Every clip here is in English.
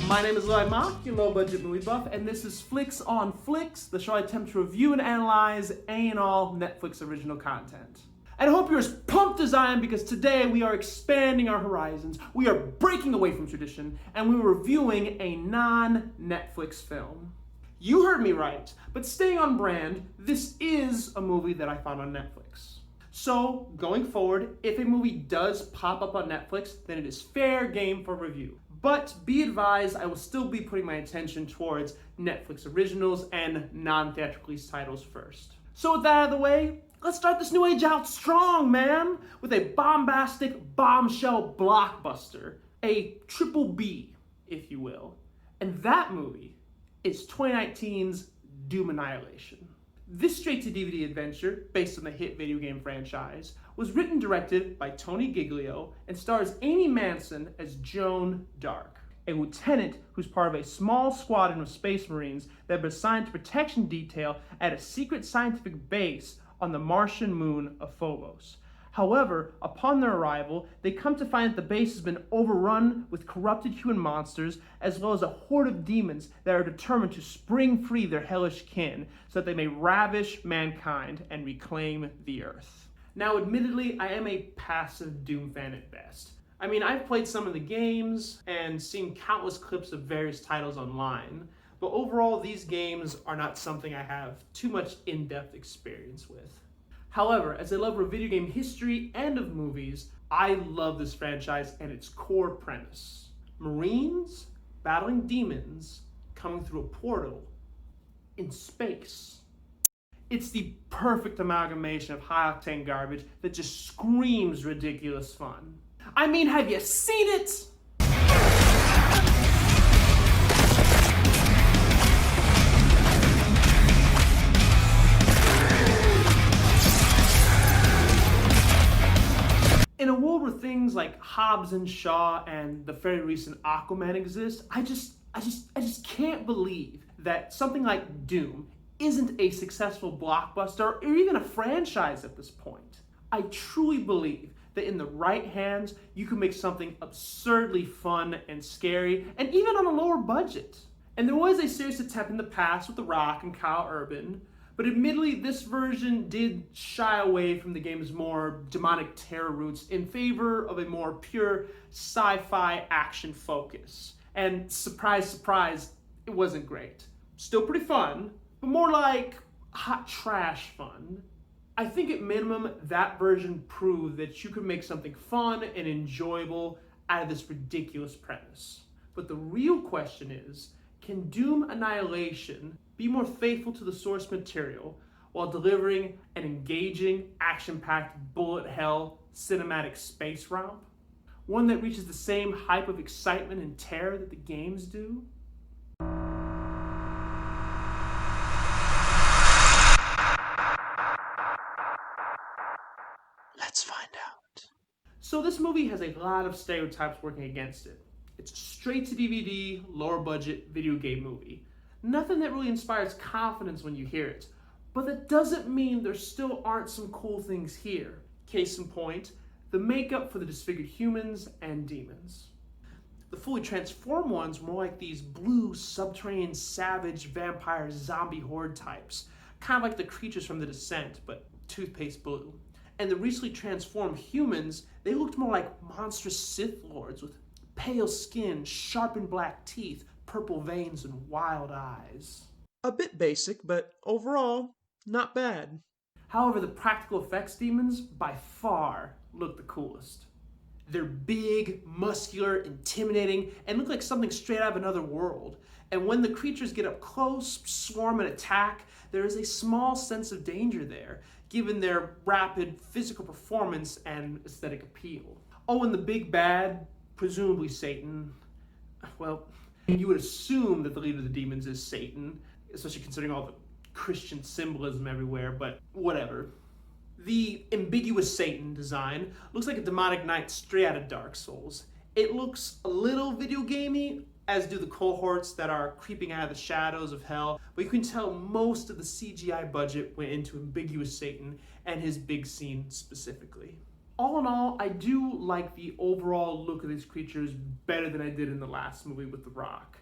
My name is Lloyd Mock, your low-budget movie buff, and this is Flix on Flix, the show I attempt to review and analyze any and all Netflix original content. And I hope you're as pumped as I am, because today we are expanding our horizons, we are breaking away from tradition, and we are reviewing a non-Netflix film. You heard me right, but staying on brand, this is a movie that I found on Netflix. So, going forward, if a movie does pop up on Netflix, then it is fair game for review. But be advised, I will still be putting my attention towards Netflix originals and non-theatrical release titles first. So with that out of the way, let's start this new age out strong, man! With a bombastic bombshell blockbuster. A triple B, if you will. And that movie is 2019's Doom Annihilation. This straight-to-DVD adventure, based on the hit video game franchise, was written and directed by Tony Giglio and stars Amy Manson as Joan Dark, a lieutenant who's part of a small squadron of space marines that have been assigned to protection detail at a secret scientific base on the Martian moon of Phobos. However, upon their arrival, they come to find that the base has been overrun with corrupted human monsters, as well as a horde of demons that are determined to spring free their hellish kin, so that they may ravish mankind and reclaim the Earth. Now, admittedly, I am a passive Doom fan at best. I mean, I've played some of the games and seen countless clips of various titles online, but overall, these games are not something I have too much in-depth experience with. However, as a lover of video game history and of movies, I love this franchise and its core premise. Marines battling demons coming through a portal in space. It's the perfect amalgamation of high-octane garbage that just screams ridiculous fun. I mean, have you seen it? In a world where things like Hobbs and Shaw and the very recent Aquaman exist, I just can't believe that something like Doom isn't a successful blockbuster or even a franchise at this point. I truly believe that in the right hands, you can make something absurdly fun and scary, and even on a lower budget. And there was a serious attempt in the past with The Rock and Kyle Urban, but admittedly, this version did shy away from the game's more demonic terror roots in favor of a more pure sci-fi action focus. And surprise, surprise, it wasn't great. Still pretty fun, but more like hot trash fun. I think at minimum, that version proved that you could make something fun and enjoyable out of this ridiculous premise. But the real question is, can Doom Annihilation be more faithful to the source material while delivering an engaging, action-packed, bullet hell cinematic space romp? One that reaches the same hype of excitement and terror that the games do? Let's find out. So this movie has a lot of stereotypes working against it. It's a straight-to-DVD, lower-budget video game movie. Nothing that really inspires confidence when you hear it. But that doesn't mean there still aren't some cool things here. Case in point, the makeup for the disfigured humans and demons. The fully transformed ones were more like these blue, subterranean, savage, vampire, zombie horde types. Kind of like the creatures from The Descent, but toothpaste blue. And the recently transformed humans, they looked more like monstrous Sith Lords with pale skin, sharpened black teeth, purple veins, and wild eyes. A bit basic, but overall, not bad. However, the practical effects demons, by far, look the coolest. They're big, muscular, intimidating, and look like something straight out of another world. And when the creatures get up close, swarm, and attack, there is a small sense of danger there, given their rapid physical performance and aesthetic appeal. Oh, and the big bad, presumably Satan, well, you would assume that the leader of the demons is Satan, especially considering all the Christian symbolism everywhere, but whatever. The ambiguous Satan design looks like a demonic knight straight out of Dark Souls. It looks a little video gamey, as do the cohorts that are creeping out of the shadows of hell, but you can tell most of the CGI budget went into ambiguous Satan and his big scene specifically. All in all, I do like the overall look of these creatures better than I did in the last movie with The Rock.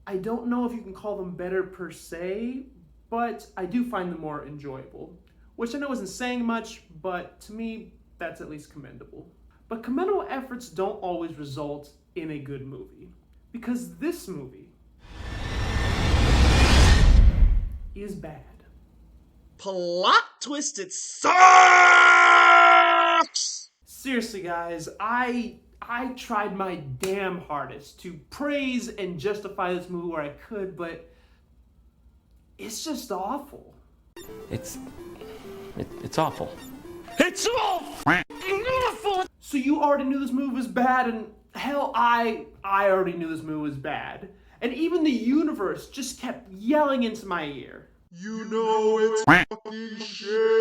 I don't know if you can call them better per se, but I do find them more enjoyable. Which I know isn't saying much, but to me, that's at least commendable. But commendable efforts don't always result in a good movie. Because this movie is bad. Plot twist, it sucks! Seriously, guys, I tried my damn hardest to praise and justify this movie where I could, but it's just awful. It's awful. It's awful! So you already knew this movie was bad, and hell, I already knew this movie was bad. And even the universe just kept yelling into my ear. You know it's fucking shit!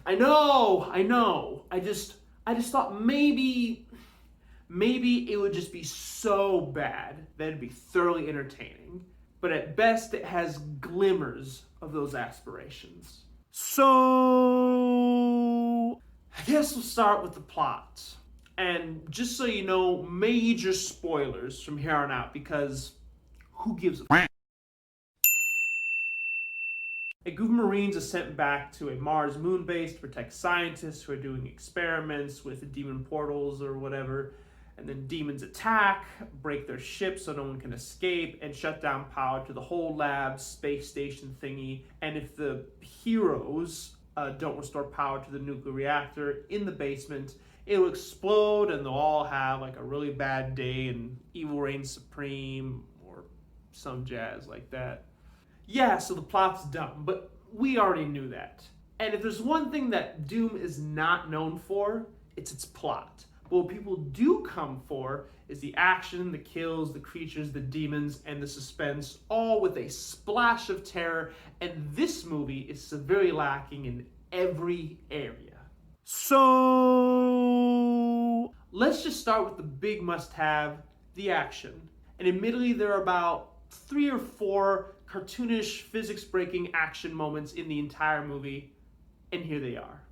I know. I just thought maybe it would just be so bad that it'd be thoroughly entertaining. But at best, it has glimmers of those aspirations. So, I guess we'll start with the plot. And just so you know, major spoilers from here on out, because who gives a f***? A group of Marines is sent back to a Mars moon base to protect scientists who are doing experiments with demon portals or whatever. And then demons attack, break their ship so no one can escape, and shut down power to the whole lab, space station thingy. And if the heroes don't restore power to the nuclear reactor in the basement, it'll explode and they'll all have like a really bad day and evil reigns supreme or some jazz like that. Yeah, so the plot's dumb, but we already knew that. And if there's one thing that Doom is not known for, it's its plot. But what people do come for is the action, the kills, the creatures, the demons, and the suspense, all with a splash of terror, and this movie is severely lacking in every area. So, let's just start with the big must-have, the action. And admittedly, there are about 3 or 4 cartoonish, physics-breaking action moments in the entire movie, and here they are.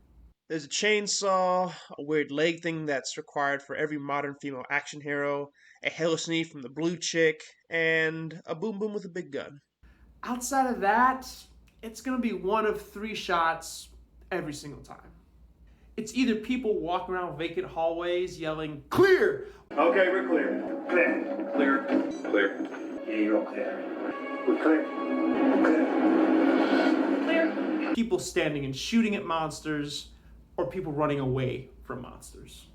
There's a chainsaw, a weird leg thing that's required for every modern female action hero, a hallucination from the blue chick, and a boom boom with a big gun. Outside of that, it's gonna be one of 3 shots every single time. It's either people walking around vacant hallways yelling, "Clear!" Okay, we're clear. Clear. Clear. Clear. Yeah, you're all clear. We're clear. Clear. Clear. People standing and shooting at monsters, or people running away from monsters.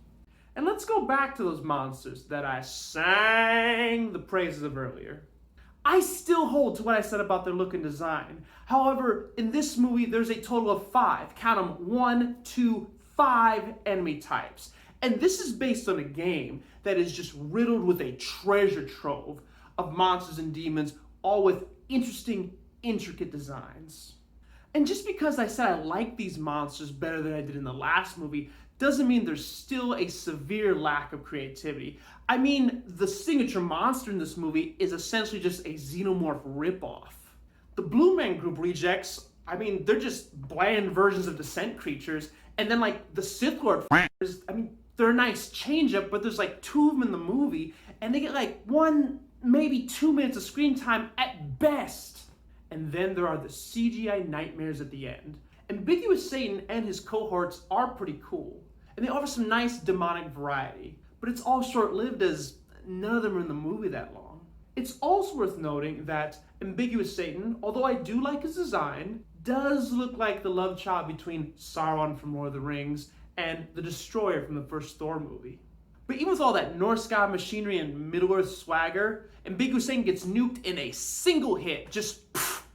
And let's go back to those monsters that I sang the praises of earlier. I still hold to what I said about their look and design. However, in this movie, there's a total of 5, count them, 1, 2, 5 enemy types. And this is based on a game that is just riddled with a treasure trove of monsters and demons, all with interesting, intricate designs. And just because I said I like these monsters better than I did in the last movie, doesn't mean there's still a severe lack of creativity. I mean, the signature monster in this movie is essentially just a xenomorph ripoff. The Blue Man Group rejects, I mean, they're just bland versions of Descent creatures. And then like the Sith Lord, I mean, they're a nice change up, but there's like 2 of them in the movie, and they get like 1, maybe 2 minutes of screen time at best. And then there are the CGI nightmares at the end. Ambiguous Satan and his cohorts are pretty cool, and they offer some nice demonic variety, but it's all short-lived as none of them are in the movie that long. It's also worth noting that Ambiguous Satan, although I do like his design, does look like the love child between Sauron from Lord of the Rings and the Destroyer from the first Thor movie. But even with all that North Sky machinery and Middle-earth swagger, Ambiguous Satan gets nuked in a single hit, just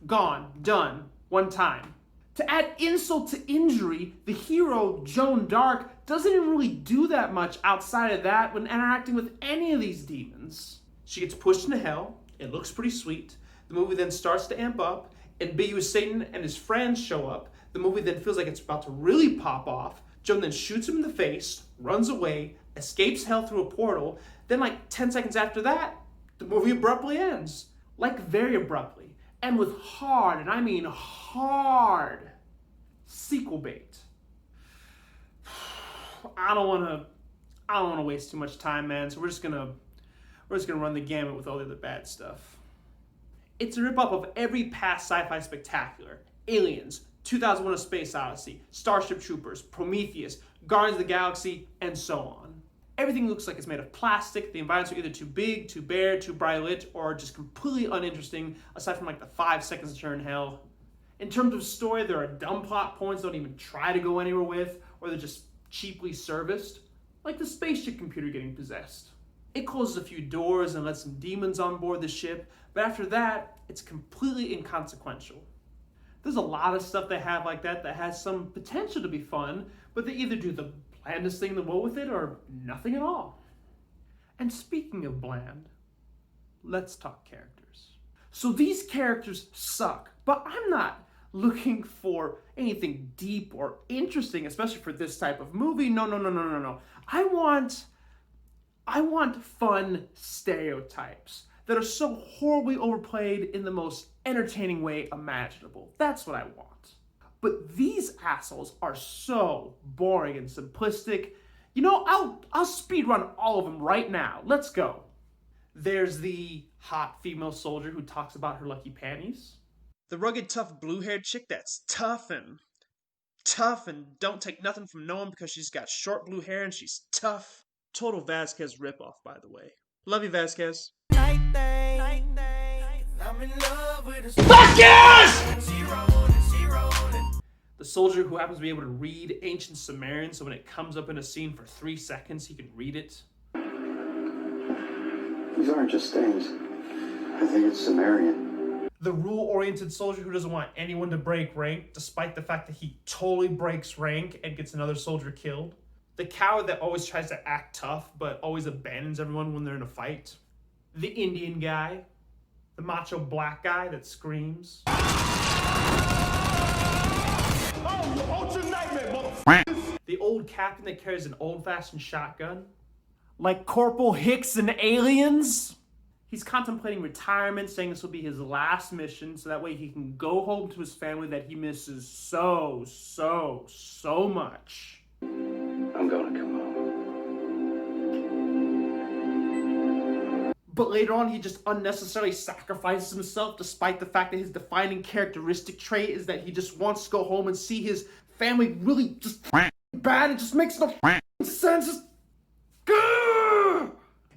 gone, done, one time. To add insult to injury, the hero, Joan Dark, doesn't even really do that much outside of that when interacting with any of these demons. She gets pushed into hell, it looks pretty sweet, the movie then starts to amp up, Ambiguous Satan and his friends show up, the movie then feels like it's about to really pop off, Joan then shoots him in the face, runs away, escapes hell through a portal, then like 10 seconds after that, the movie abruptly ends. Like very abruptly. And with hard, and I mean hard, sequel bait. I don't I don't want to waste too much time, man, so we're just gonna run the gamut with all the other bad stuff. It's a ripoff of every past sci-fi spectacular. Aliens, 2001: A Space Odyssey, Starship Troopers, Prometheus, Guardians of the Galaxy, and so on. Everything looks like it's made of plastic. The environments are either too big, too bare, too bright lit, or just completely uninteresting, aside from like the 5 seconds that you're in hell. In terms of story, there are dumb plot points that don't even try to go anywhere with, or they're just cheaply serviced, like the spaceship computer getting possessed. It closes a few doors and lets some demons on board the ship, but after that, it's completely inconsequential. There's a lot of stuff they have like that has some potential to be fun, but they either do the blandest thing in the world with it or nothing at all. And speaking of bland, let's talk characters. So these characters suck, but I'm not looking for anything deep or interesting, especially for this type of movie. No. I want fun stereotypes that are so horribly overplayed in the most entertaining way imaginable. That's what I want. But these assholes are so boring and simplistic. You know, I'll speedrun all of them right now. Let's go. There's the hot female soldier who talks about her lucky panties. The rugged, tough, blue-haired chick that's tough and don't take nothing from no one because she's got short blue hair and she's tough. Total Vasquez ripoff, by the way. Love you, Vasquez. The soldier who happens to be able to read ancient Sumerian, so when it comes up in a scene for 3 seconds, he can read it. These aren't just stains. I think it's Sumerian. The rule-oriented soldier who doesn't want anyone to break rank, despite the fact that he totally breaks rank and gets another soldier killed. The coward that always tries to act tough, but always abandons everyone when they're in a fight. The Indian guy. The macho black guy that screams. The old captain that carries an old-fashioned shotgun. Like Corporal Hicks in Aliens. He's contemplating retirement, saying this will be his last mission, so that way he can go home to his family that he misses so much. I'm gonna come home. But later on, he just unnecessarily sacrifices himself, despite the fact that his defining characteristic trait is that he just wants to go home and see his family really just bad. It just makes no sense. Just...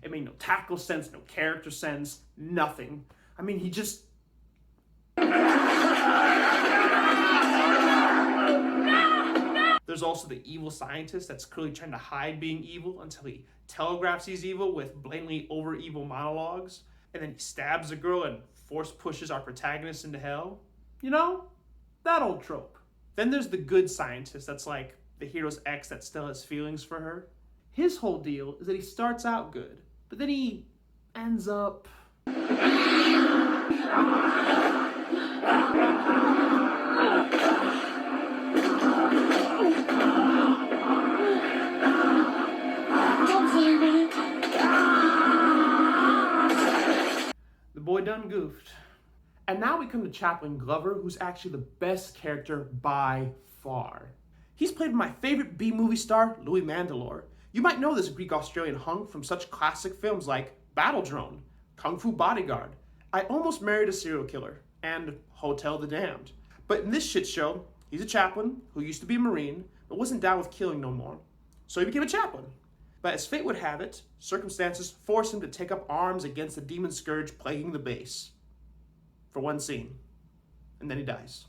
It made no tactical sense, no character sense, nothing. I mean, he just... There's also the evil scientist that's clearly trying to hide being evil until he telegraphs he's evil with blatantly over-evil monologues, and then he stabs a girl and force pushes our protagonist into hell. You know? That old trope. Then there's the good scientist that's like the hero's ex that still has feelings for her. His whole deal is that he starts out good, but then he ends up... The boy done goofed. And now we come to Chaplain Glover, who's actually the best character by far. He's played my favorite B-movie star, Louis Mandylor. You might know this Greek-Australian hunk from such classic films like Battle Drone, Kung Fu Bodyguard, I Almost Married a Serial Killer, and Hotel the Damned. But in this shit show, he's a chaplain who used to be a Marine, but wasn't down with killing no more. So he became a chaplain. But as fate would have it, circumstances forced him to take up arms against the demon scourge plaguing the base. For one scene. And then he dies.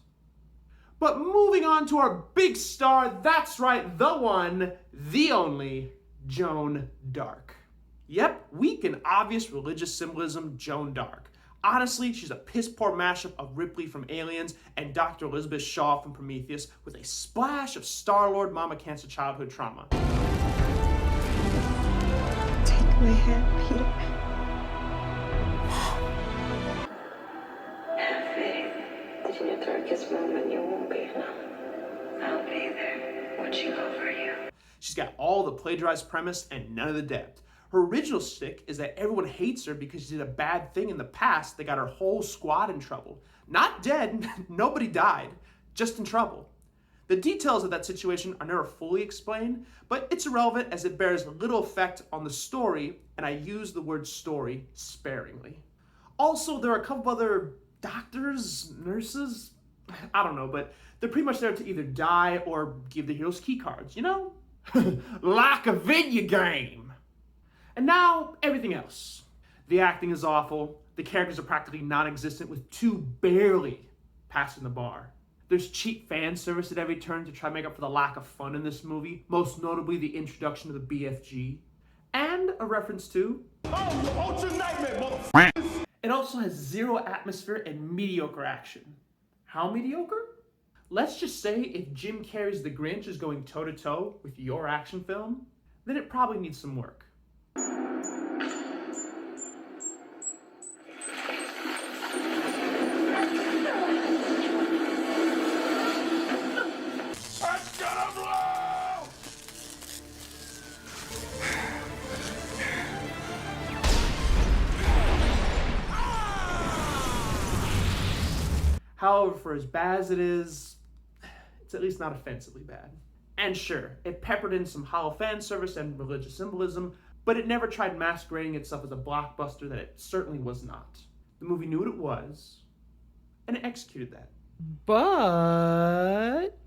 But moving on to our big star, that's right, the one, the only, Joan Dark. Yep, weak and obvious religious symbolism, Joan Dark. Honestly, she's a piss-poor mashup of Ripley from Aliens and Dr. Elizabeth Shaw from Prometheus with a splash of Star-Lord Mama Cancer childhood trauma. Take my hand, Peter. Have faith that in your darkest moment you won't be alone. I'll be there, watching over you. She's got all the plagiarized premise and none of the depth. Her original shtick is that everyone hates her because she did a bad thing in the past that got her whole squad in trouble. Not dead, nobody died, just in trouble. The details of that situation are never fully explained, but it's irrelevant as it bears little effect on the story, and I use the word story sparingly. Also, there are a couple other doctors, nurses, I don't know, but they're pretty much there to either die or give the heroes key cards, you know? Like a video game. And now, everything else. The acting is awful, the characters are practically non-existent with two barely passing the bar. There's cheap fan service at every turn to try to make up for the lack of fun in this movie, most notably the introduction of the BFG, and a reference to... It also has zero atmosphere and mediocre action. How mediocre? Let's just say if Jim Carrey's The Grinch is going toe-to-toe with your action film, then it probably needs some work. However, for as bad as it is, it's at least not offensively bad. And sure, it peppered in some hollow fan service and religious symbolism, but it never tried masquerading itself as a blockbuster that it certainly was not. The movie knew what it was, and it executed that. But...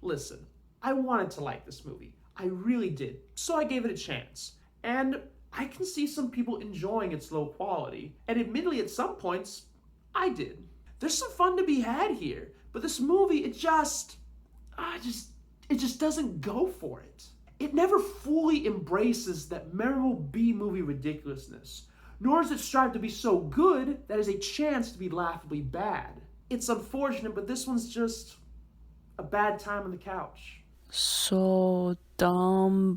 Listen, I wanted to like this movie. I really did, so I gave it a chance. And I can see some people enjoying its low quality, and admittedly at some points, I did. There's some fun to be had here, but this movie, it just doesn't go for it. It never fully embraces that memorable B-movie ridiculousness, nor does it strive to be so good that it has a chance to be laughably bad. It's unfortunate, but this one's just a bad time on the couch. So dumb.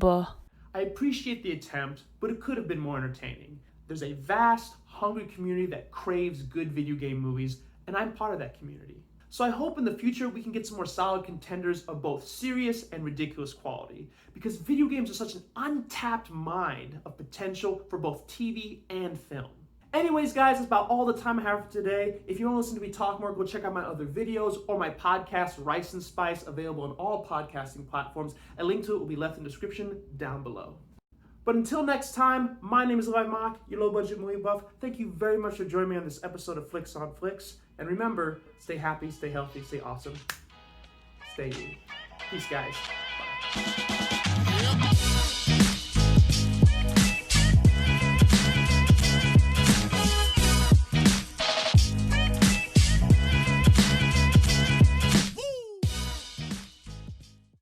I appreciate the attempt, but it could have been more entertaining. There's a vast, hungry community that craves good video game movies, and I'm part of that community. So I hope in the future we can get some more solid contenders of both serious and ridiculous quality, because video games are such an untapped mine of potential for both TV and film. Anyways, guys, that's about all the time I have for today. If you want to listen to me talk more, go check out my other videos or my podcast, Rice and Spice, available on all podcasting platforms. A link to it will be left in the description down below. But until next time, my name is Levi Mock, your low-budget movie buff. Thank you very much for joining me on this episode of Flix on Flix. And remember, stay happy, stay healthy, stay awesome, stay you. Peace, guys. Bye.